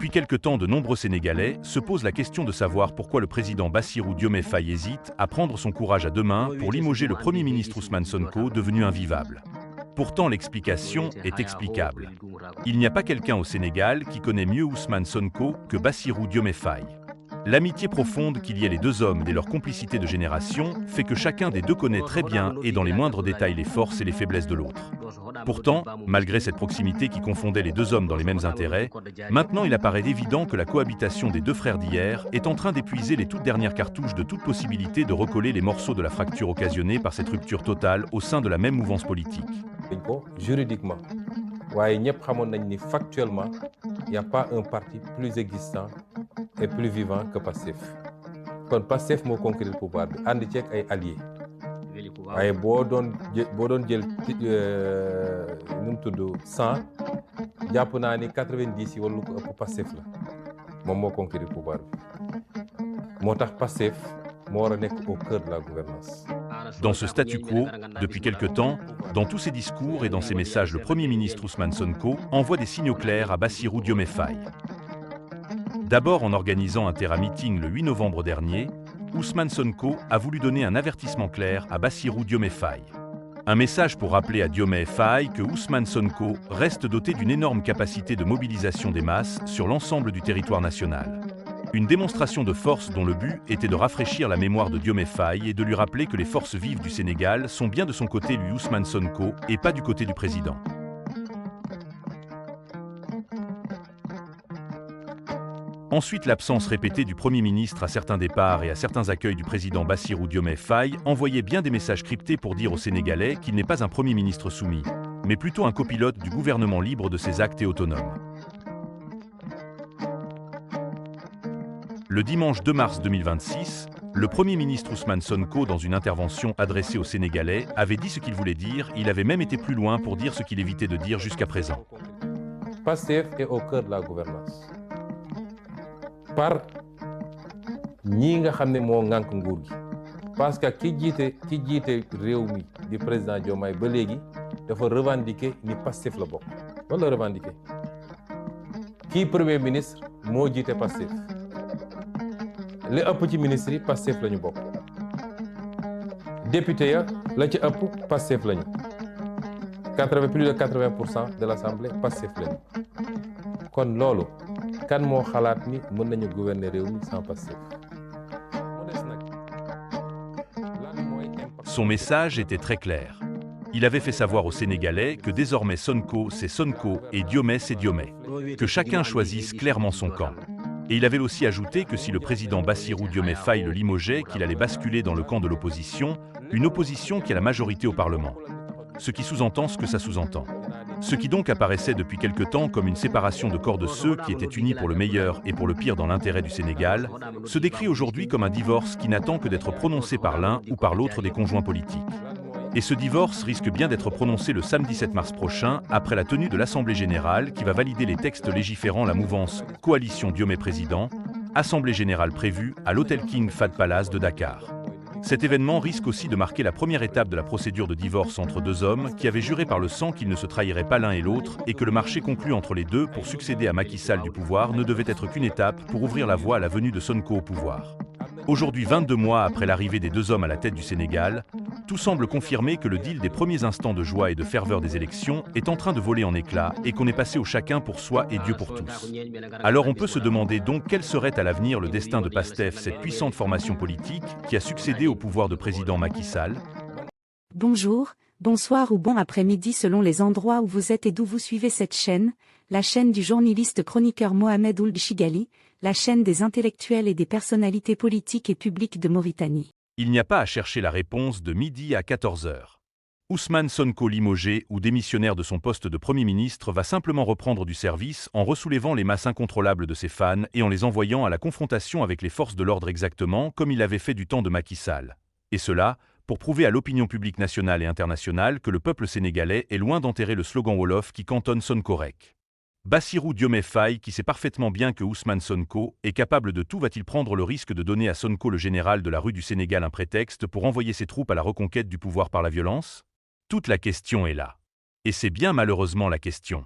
Depuis quelque temps, de nombreux Sénégalais se posent la question de savoir pourquoi le président Bassirou Diomaye Faye hésite à prendre son courage à deux mains pour limoger le Premier ministre Ousmane Sonko, devenu invivable. Pourtant, l'explication est explicable. Il n'y a pas quelqu'un au Sénégal qui connaît mieux Ousmane Sonko que Bassirou Diomaye Faye. L'amitié profonde qu'il y ait les deux hommes et leur complicité de génération fait que chacun des deux connaît très bien et dans les moindres détails les forces et les faiblesses de l'autre. Pourtant, malgré cette proximité qui confondait les deux hommes dans les mêmes intérêts, maintenant il apparaît évident que la cohabitation des deux frères d'hier est en train d'épuiser les toutes dernières cartouches de toute possibilité de recoller les morceaux de la fracture occasionnée par cette rupture totale au sein de la même mouvance politique. Juridiquement, factuellement, il n'y a pas un parti plus existant et plus vivant que Pastef. Quand Pastef moo conquérir le pouvoir bi ànd ceeg ay alliés waaye boo doon jël nu mu tudd 100 jàpp naa ni 90 yi wala lu ko ëpp Pastef la moom moo conquérir le pouvoir bi moo tax Pastef moo war a nekk au cœur de la gouvernance. Dans ce statu quo, depuis quelque temps, dans tous ses discours et dans ses messages, le Premier ministre Ousmane Sonko envoie des signaux clairs à Bassirou Diomaye Faye. D'abord en organisant un terra-meeting le 8 novembre dernier, Ousmane Sonko a voulu donner un avertissement clair à Bassirou Diomaye Faye. Un message pour rappeler à Diomaye Faye que Ousmane Sonko reste doté d'une énorme capacité de mobilisation des masses sur l'ensemble du territoire national. Une démonstration de force dont le but était de rafraîchir la mémoire de Diomaye Faye et de lui rappeler que les forces vives du Sénégal sont bien de son côté, lui Ousmane Sonko, et pas du côté du président. Ensuite, l'absence répétée du Premier ministre à certains départs et à certains accueils du président Bassirou Diomaye Faye envoyait bien des messages cryptés pour dire aux Sénégalais qu'il n'est pas un Premier ministre soumis, mais plutôt un copilote du gouvernement libre de ses actes et autonome. Le dimanche 2 mars 2026, le Premier ministre Ousmane Sonko, dans une intervention adressée aux Sénégalais, avait dit ce qu'il voulait dire. Il avait même été plus loin pour dire ce qu'il évitait de dire jusqu'à présent. Pastef est au cœur de la gouvernance. Par ñi nga xam ne moo ŋànk nguur gi parce que ki jiite réew mi di président Diomaye ba léegi dafa revendiquer ni Pastef la bokk loolu la revendiquer kii premier ministre moo jiite Pastef li ëpp ci ministre yi Pastef la ñu bokk député ya la ci ëpp Pastef la ñu plus de 80% de l'Assemblée Pastef la ñu kon loolu kan moo xalaat ni mën nañu gouverner réew mi sans Pastef. Son message était très clair. Il avait fait savoir aux Sénégalais que désormais Sonko c'est Sonko et Diomaye c'est Diomaye, que chacun choisisse clairement son camp. Et il avait aussi ajouté que si le président Bassirou Diomaye Faye le limogeait, qu'il allait basculer dans le camp de l'opposition, une opposition qui a la majorité au Parlement. Ce qui sous-entend ce que ça sous-entend. Ce qui donc apparaissait depuis quelque temps comme une séparation de corps de ceux qui étaient unis pour le meilleur et pour le pire dans l'intérêt du Sénégal, se décrit aujourd'hui comme un divorce qui n'attend que d'être prononcé par l'un ou par l'autre des conjoints politiques. Et ce divorce risque bien d'être prononcé le samedi 7 mars prochain, après la tenue de l'Assemblée générale qui va valider les textes légiférant la mouvance Coalition Diomaye Président, Assemblée générale prévue à l'hôtel King Fahd Palace de Dakar. Cet événement risque aussi de marquer la première étape de la procédure de divorce entre deux hommes qui avaient juré par le sang qu'ils ne se trahiraient pas l'un et l'autre et que le marché conclu entre les deux pour succéder à Macky Sall du pouvoir ne devait être qu'une étape pour ouvrir la voie à la venue de Sonko au pouvoir. Aujourd'hui, 22 mois après l'arrivée des deux hommes à la tête du Sénégal, tout semble confirmer que le deal des premiers instants de joie et de ferveur des élections est en train de voler en éclats et qu'on est passé au chacun pour soi et Dieu pour tous. Alors on peut se demander donc quel serait à l'avenir le destin de Pastef, cette puissante formation politique qui a succédé au pouvoir de président Macky Sall. Bonjour, bonsoir ou bon après-midi selon les endroits où vous êtes et d'où vous suivez cette chaîne, la chaîne du journaliste chroniqueur Mohamed Ould Chigali, la chaîne des intellectuels et des personnalités politiques et publiques de Mauritanie. Il n'y a pas à chercher la réponse de midi à 14 h. Ousmane Sonko limogé ou démissionnaire de son poste de Premier ministre va simplement reprendre du service en ressoulevant les masses incontrôlables de ses fans et en les envoyant à la confrontation avec les forces de l'ordre exactement comme il l'avait fait du temps de Macky Sall. Et cela, pour prouver à l'opinion publique nationale et internationale que le peuple sénégalais est loin d'enterrer le slogan Wolof qui cantonne Sonkorek. Bassirou Diomaye Faye, qui sait parfaitement bien que Ousmane Sonko est capable de tout, va-t-il prendre le risque de donner à Sonko le général de la rue du Sénégal un prétexte pour envoyer ses troupes à la reconquête du pouvoir par la violence? Toute la question est là. Et c'est bien malheureusement la question.